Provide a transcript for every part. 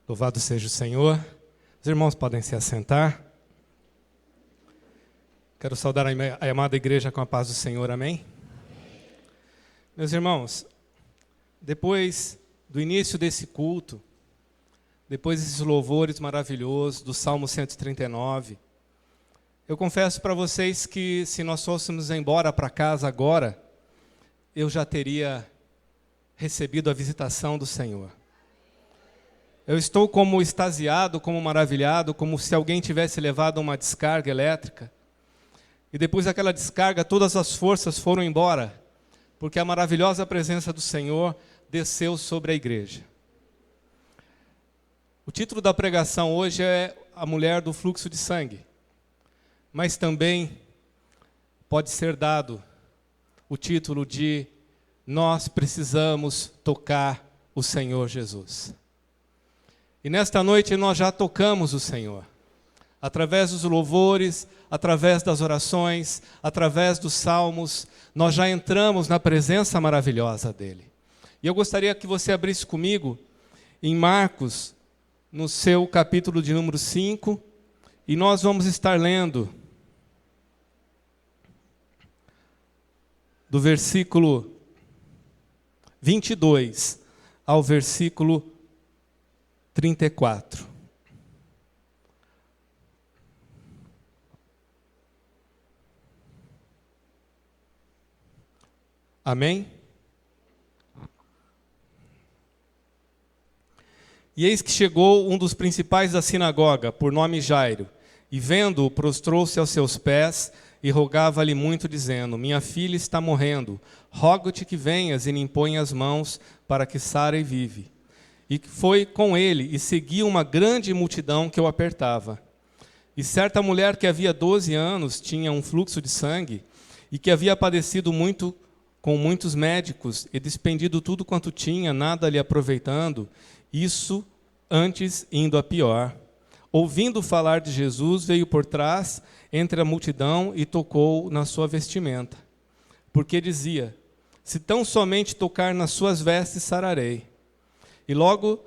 Louvado seja o Senhor. Os irmãos podem se assentar. Quero saudar a amada igreja com a paz do Senhor, amém? Meus irmãos, depois do início desse culto, depois desses louvores maravilhosos do Salmo 139, eu confesso para vocês que se nós fôssemos embora para casa agora, eu já teria recebido a visitação do Senhor. Eu estou como extasiado, como maravilhado, como se alguém tivesse levado uma descarga elétrica. E depois daquela descarga, todas as forças foram embora, porque a maravilhosa presença do Senhor desceu sobre a igreja. O título da pregação hoje é A Mulher do Fluxo de Sangue. Mas também pode ser dado o título de Nós precisamos tocar o Senhor Jesus. E nesta noite nós já tocamos o Senhor, através dos louvores, através das orações, através dos salmos, nós já entramos na presença maravilhosa dEle. E eu gostaria que você abrisse comigo em Marcos, no seu capítulo de número 5, e nós vamos estar lendo do versículo 22 ao versículo 34. Amém? E eis que chegou um dos principais da sinagoga, por nome Jairo, e vendo-o, prostrou-se aos seus pés e rogava-lhe muito, dizendo: Minha filha está morrendo, rogo-te que venhas e lhe impõe as mãos para que sare e vive. E foi com ele, e seguia uma grande multidão que o apertava. E certa mulher que havia 12 anos tinha um fluxo de sangue, e que havia padecido muito com muitos médicos, e despendido tudo quanto tinha, nada lhe aproveitando, isso antes indo a pior. Ouvindo falar de Jesus, veio por trás, entre a multidão, e tocou na sua vestimenta. Porque dizia: Se tão somente tocar nas suas vestes, sararei. E logo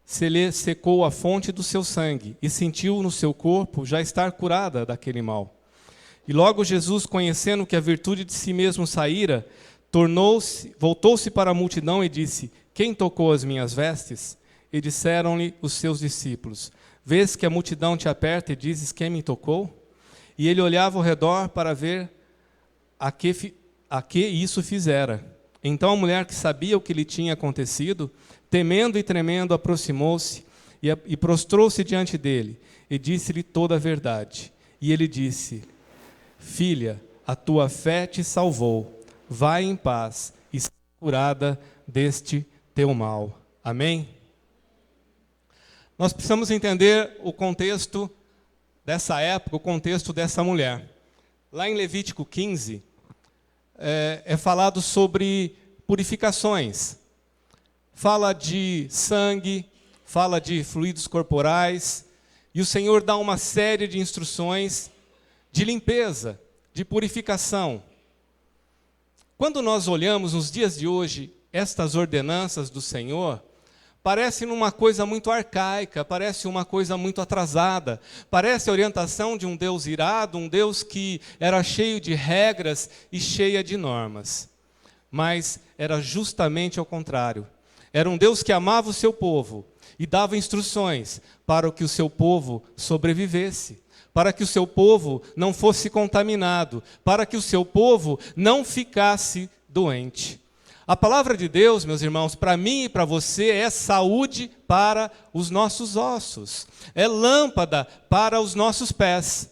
se lhe secou a fonte do seu sangue, e sentiu no seu corpo já estar curada daquele mal. E logo Jesus, conhecendo que a virtude de si mesmo saíra, voltou-se para a multidão e disse: Quem tocou as minhas vestes? E disseram-lhe os seus discípulos: Vês que a multidão te aperta e dizes: Quem me tocou? E ele olhava ao redor para ver a que isso fizera. Então a mulher, que sabia o que lhe tinha acontecido, temendo e tremendo, aproximou-se e prostrou-se diante dele, e disse-lhe toda a verdade. E ele disse: Filha, a tua fé te salvou. Vai em paz e seja curada deste teu mal. Amém? Nós precisamos entender o contexto dessa época, o contexto dessa mulher. Lá em Levítico 15, é falado sobre purificações. Fala de sangue, fala de fluidos corporais, e o Senhor dá uma série de instruções de limpeza, de purificação. Quando nós olhamos nos dias de hoje estas ordenanças do Senhor, parece uma coisa muito arcaica, parece uma coisa muito atrasada, parece a orientação de um Deus irado, um Deus que era cheio de regras e cheia de normas. Mas era justamente ao contrário. Era um Deus que amava o seu povo e dava instruções para que o seu povo sobrevivesse, para que o seu povo não fosse contaminado, para que o seu povo não ficasse doente. A palavra de Deus, meus irmãos, para mim e para você, é saúde para os nossos ossos, é lâmpada para os nossos pés.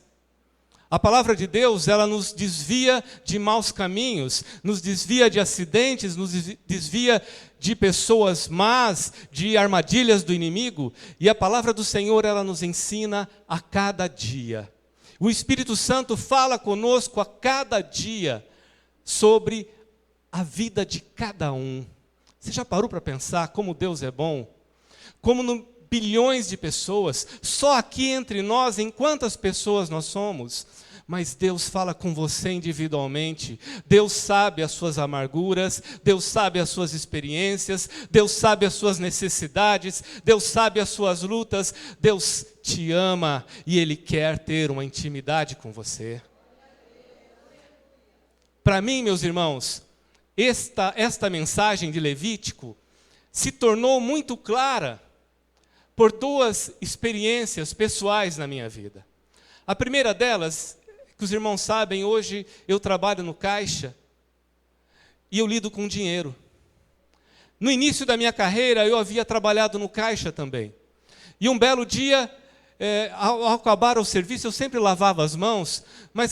A palavra de Deus, ela nos desvia de maus caminhos, nos desvia de acidentes, nos desvia de pessoas más, de armadilhas do inimigo. E a palavra do Senhor, ela nos ensina a cada dia. O Espírito Santo fala conosco a cada dia sobre a vida de cada um. Você já parou para pensar como Deus é bom? Como bilhões de pessoas, só aqui entre nós, em quantas pessoas nós somos? mas Deus fala com você individualmente. Deus sabe as suas amarguras, Deus sabe as suas experiências, Deus sabe as suas necessidades, Deus sabe as suas lutas. Deus te ama e Ele quer ter uma intimidade com você. Para mim, meus irmãos, esta mensagem de Levítico se tornou muito clara por duas experiências pessoais na minha vida. A primeira delas, que os irmãos sabem, hoje eu trabalho no caixa e eu lido com dinheiro. No início da minha carreira, eu havia trabalhado no caixa também. E um belo dia, ao acabar o serviço, eu sempre lavava as mãos, mas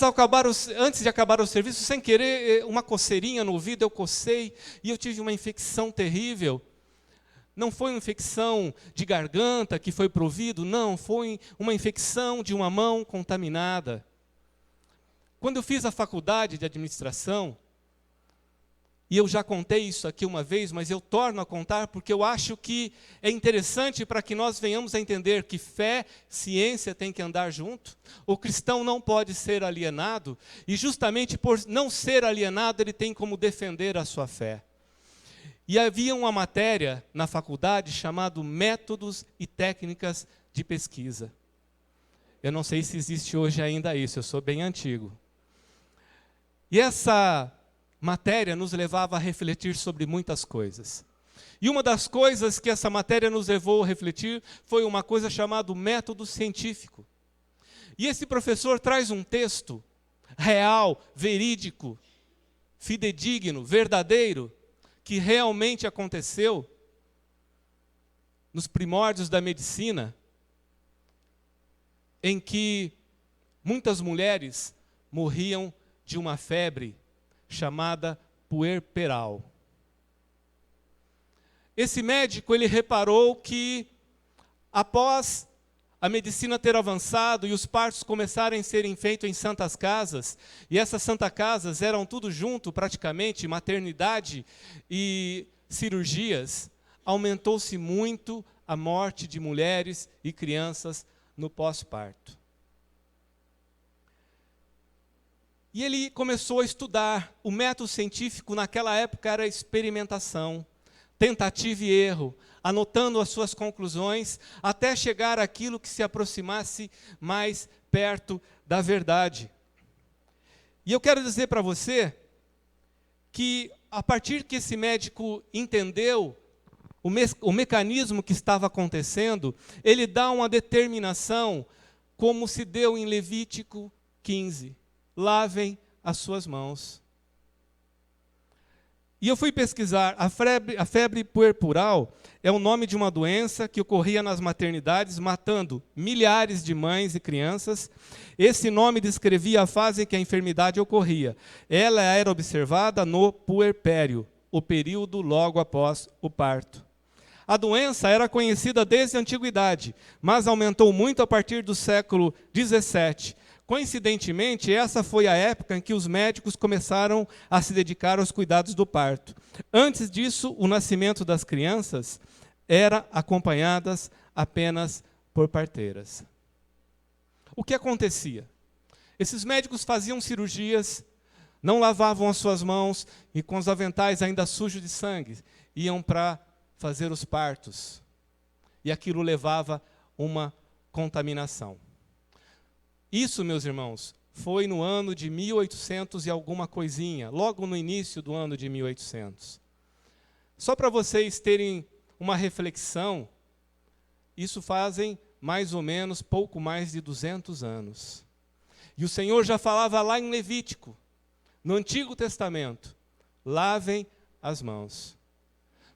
antes de acabar o serviço, sem querer, uma coceirinha no ouvido, eu cocei e eu tive uma infecção terrível. Não foi uma infecção de garganta que foi provido, não, foi uma infecção de uma mão contaminada. Quando eu fiz a faculdade de administração, e eu já contei isso aqui uma vez, mas eu torno a contar porque eu acho que é interessante para que nós venhamos a entender que fé, ciência tem que andar junto. O cristão não pode ser alienado, e justamente por não ser alienado, ele tem como defender a sua fé. E havia uma matéria na faculdade chamada Métodos e Técnicas de Pesquisa. Eu não sei se existe hoje ainda isso, eu sou bem antigo. E essa matéria nos levava a refletir sobre muitas coisas. E uma das coisas que essa matéria nos levou a refletir foi uma coisa chamada método científico. E esse professor traz um texto real, verídico, fidedigno, verdadeiro, que realmente aconteceu nos primórdios da medicina, em que muitas mulheres morriam de uma febre chamada puerperal. Esse médico, ele reparou que após a medicina ter avançado e os partos começarem a serem feitos em santas casas, e essas santas casas eram tudo junto praticamente, maternidade e cirurgias, aumentou-se muito a morte de mulheres e crianças no pós-parto. E ele começou a estudar. O método científico naquela época era experimentação, tentativa e erro, anotando as suas conclusões, até chegar àquilo que se aproximasse mais perto da verdade. E eu quero dizer para você que, a partir que esse médico entendeu o mecanismo que estava acontecendo, ele dá uma determinação, como se deu em Levítico 15. Lavem as suas mãos. E eu fui pesquisar, a febre puerperal é o nome de uma doença que ocorria nas maternidades, matando milhares de mães e crianças. Esse nome descrevia a fase em que a enfermidade ocorria. Ela era observada no puerpério, o período logo após o parto. A doença era conhecida desde a antiguidade, mas aumentou muito a partir do século XVII. Coincidentemente, essa foi a época em que os médicos começaram a se dedicar aos cuidados do parto. Antes disso, o nascimento das crianças era acompanhadas apenas por parteiras. O que acontecia? Esses médicos faziam cirurgias, não lavavam as suas mãos e com os aventais ainda sujos de sangue, iam para fazer os partos. E aquilo levava uma contaminação. Isso, meus irmãos, foi no ano de 1800 e alguma coisinha, logo no início do ano de 1800. Só para vocês terem uma reflexão, isso fazem mais ou menos pouco mais de 200 anos. E o Senhor já falava lá em Levítico, no Antigo Testamento, lavem as mãos.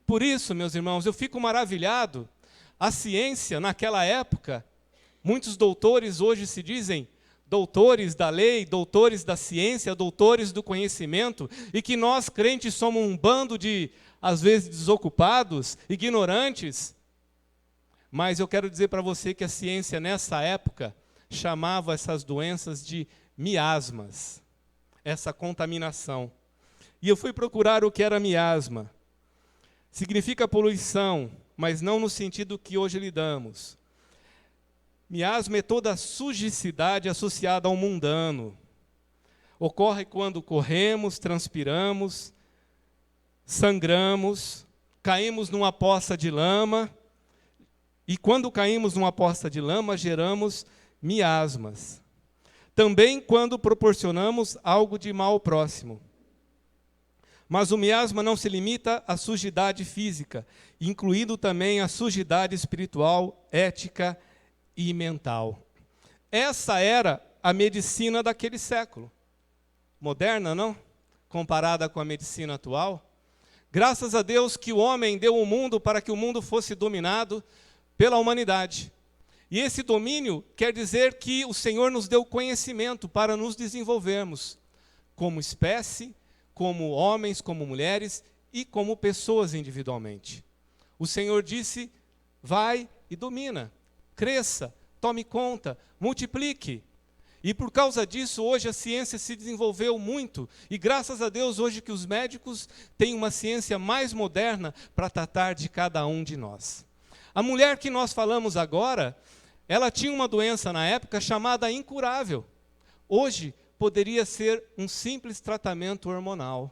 Por isso, meus irmãos, eu fico maravilhado, a ciência naquela época, muitos doutores hoje se dizem doutores da lei, doutores da ciência, doutores do conhecimento, e que nós, crentes, somos um bando de, às vezes, desocupados, ignorantes. Mas eu quero dizer para você que a ciência, nessa época, chamava essas doenças de miasmas, essa contaminação. E eu fui procurar o que era miasma. Significa poluição, mas não no sentido que hoje lidamos. Miasma é toda a sujicidade associada ao mundano, ocorre quando corremos, transpiramos, sangramos, caímos numa poça de lama, e quando caímos numa poça de lama, geramos miasmas. Também quando proporcionamos algo de mal ao próximo. Mas o miasma não se limita à sujidade física, incluindo também a sujidade espiritual, ética e mental. Essa era a medicina daquele século. Moderna, não? Comparada com a medicina atual. Graças a Deus que o homem deu o mundo para que o mundo fosse dominado pela humanidade. E esse domínio quer dizer que o Senhor nos deu conhecimento para nos desenvolvermos como espécie, como homens, como mulheres e como pessoas individualmente. O Senhor disse, vai e domina, cresça, tome conta, multiplique. E por causa disso, hoje a ciência se desenvolveu muito, e graças a Deus hoje que os médicos têm uma ciência mais moderna para tratar de cada um de nós. A mulher que nós falamos agora, ela tinha uma doença na época chamada incurável. Hoje poderia ser um simples tratamento hormonal,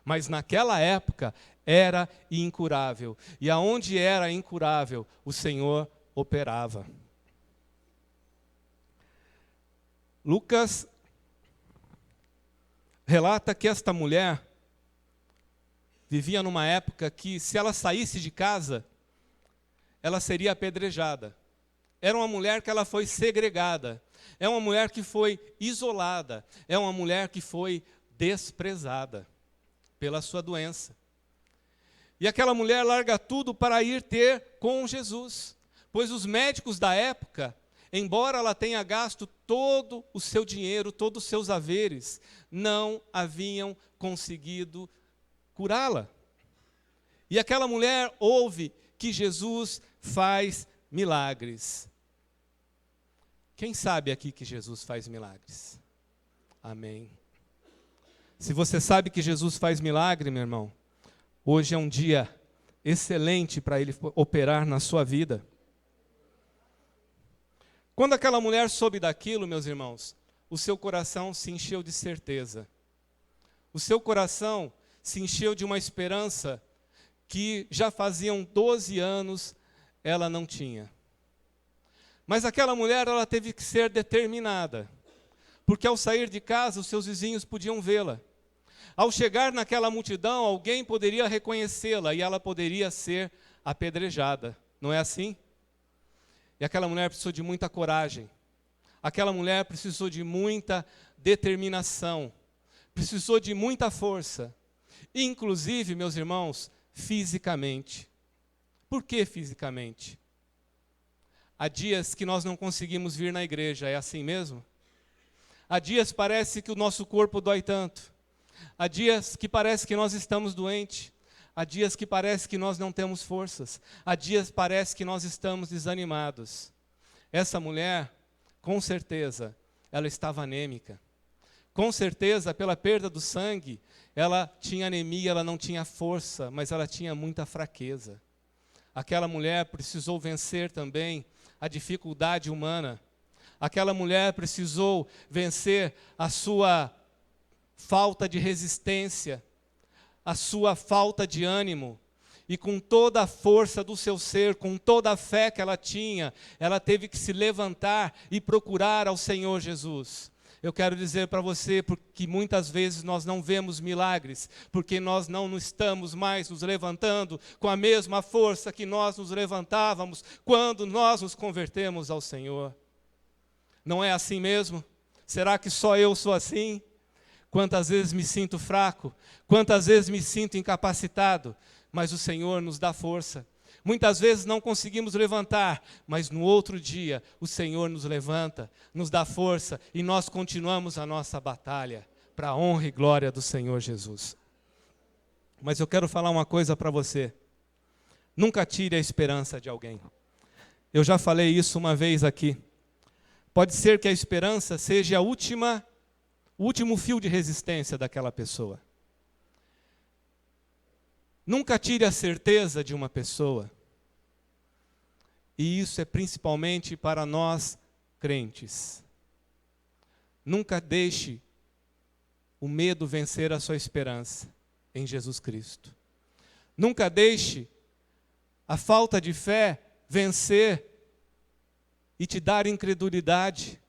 mas naquela época era incurável. E aonde era incurável, o Senhor operava. Lucas relata que esta mulher vivia numa época que, se ela saísse de casa, ela seria apedrejada. Era uma mulher que ela foi segregada. É uma mulher que foi isolada. É uma mulher que foi desprezada pela sua doença. E aquela mulher larga tudo para ir ter com Jesus. Pois os médicos da época, embora ela tenha gasto todo o seu dinheiro, todos os seus haveres, não haviam conseguido curá-la. E aquela mulher ouve que Jesus faz milagres. Quem sabe aqui que Jesus faz milagres? Amém. Se você sabe que Jesus faz milagre, meu irmão, hoje é um dia excelente para Ele operar na sua vida. Quando aquela mulher soube daquilo, meus irmãos, o seu coração se encheu de certeza. O seu coração se encheu de uma esperança que já faziam 12 anos ela não tinha. Mas aquela mulher, ela teve que ser determinada, porque ao sair de casa, os seus vizinhos podiam vê-la. Ao chegar naquela multidão, alguém poderia reconhecê-la e ela poderia ser apedrejada. Não é assim? E aquela mulher precisou de muita coragem. Aquela mulher precisou de muita determinação. Precisou de muita força. Inclusive, meus irmãos, fisicamente. Por que fisicamente? Há dias que nós não conseguimos vir na igreja, é assim mesmo? Há dias parece que o nosso corpo dói tanto. Há dias que parece que nós estamos doentes. Há dias que parece que nós não temos forças. Há dias que parece que nós estamos desanimados. Essa mulher, com certeza, ela estava anêmica. Com certeza, pela perda do sangue, ela tinha anemia, ela não tinha força, mas ela tinha muita fraqueza. Aquela mulher precisou vencer também a dificuldade humana. Aquela mulher precisou vencer a sua falta de resistência, a sua falta de ânimo, e com toda a força do seu ser, com toda a fé que ela tinha, ela teve que se levantar e procurar ao Senhor Jesus. Eu quero dizer para você, porque muitas vezes nós não vemos milagres, porque nós não estamos mais nos levantando com a mesma força que nós nos levantávamos quando nós nos convertemos ao Senhor. Não é assim mesmo? Será que só eu sou assim? Quantas vezes me sinto fraco, quantas vezes me sinto incapacitado, mas o Senhor nos dá força. Muitas vezes não conseguimos levantar, mas no outro dia o Senhor nos levanta, nos dá força e nós continuamos a nossa batalha para a honra e glória do Senhor Jesus. Mas eu quero falar uma coisa para você. Nunca tire a esperança de alguém. Eu já falei isso uma vez aqui. Pode ser que a esperança seja o último fio de resistência daquela pessoa. Nunca tire a certeza de uma pessoa. E isso é principalmente para nós crentes. Nunca deixe o medo vencer a sua esperança em Jesus Cristo. Nunca deixe a falta de fé vencer e te dar incredulidade.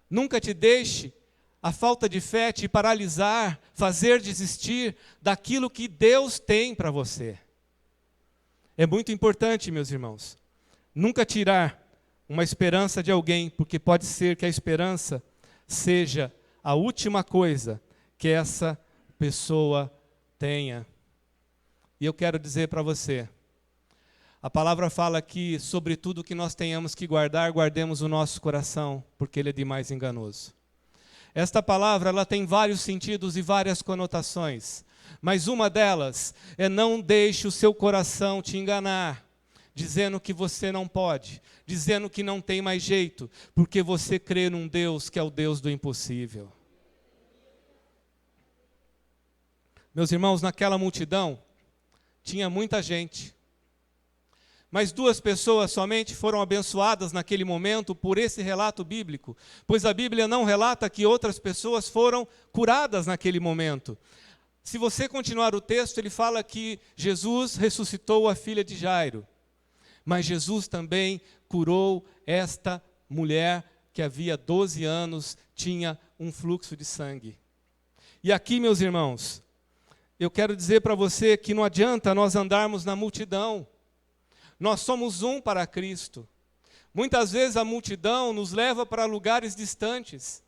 Nunca te deixe a falta de fé te paralisar, fazer desistir daquilo que Deus tem para você. É muito importante, meus irmãos, nunca tirar uma esperança de alguém, porque pode ser que a esperança seja a última coisa que essa pessoa tenha. E eu quero dizer para você, a palavra fala que sobre tudo que nós tenhamos que guardar, guardemos o nosso coração, porque ele é demais enganoso. Esta palavra ela tem vários sentidos e várias conotações, mas uma delas é: não deixe o seu coração te enganar, dizendo que você não pode, dizendo que não tem mais jeito, porque você crê num Deus que é o Deus do impossível. Meus irmãos, naquela multidão tinha muita gente, mas 2 pessoas somente foram abençoadas naquele momento por esse relato bíblico, pois a Bíblia não relata que outras pessoas foram curadas naquele momento. Se você continuar o texto, ele fala que Jesus ressuscitou a filha de Jairo, mas Jesus também curou esta mulher que havia 12 anos tinha um fluxo de sangue. E aqui, meus irmãos, eu quero dizer para você que não adianta nós andarmos na multidão. Nós somos um para Cristo. Muitas vezes a multidão nos leva para lugares distantes.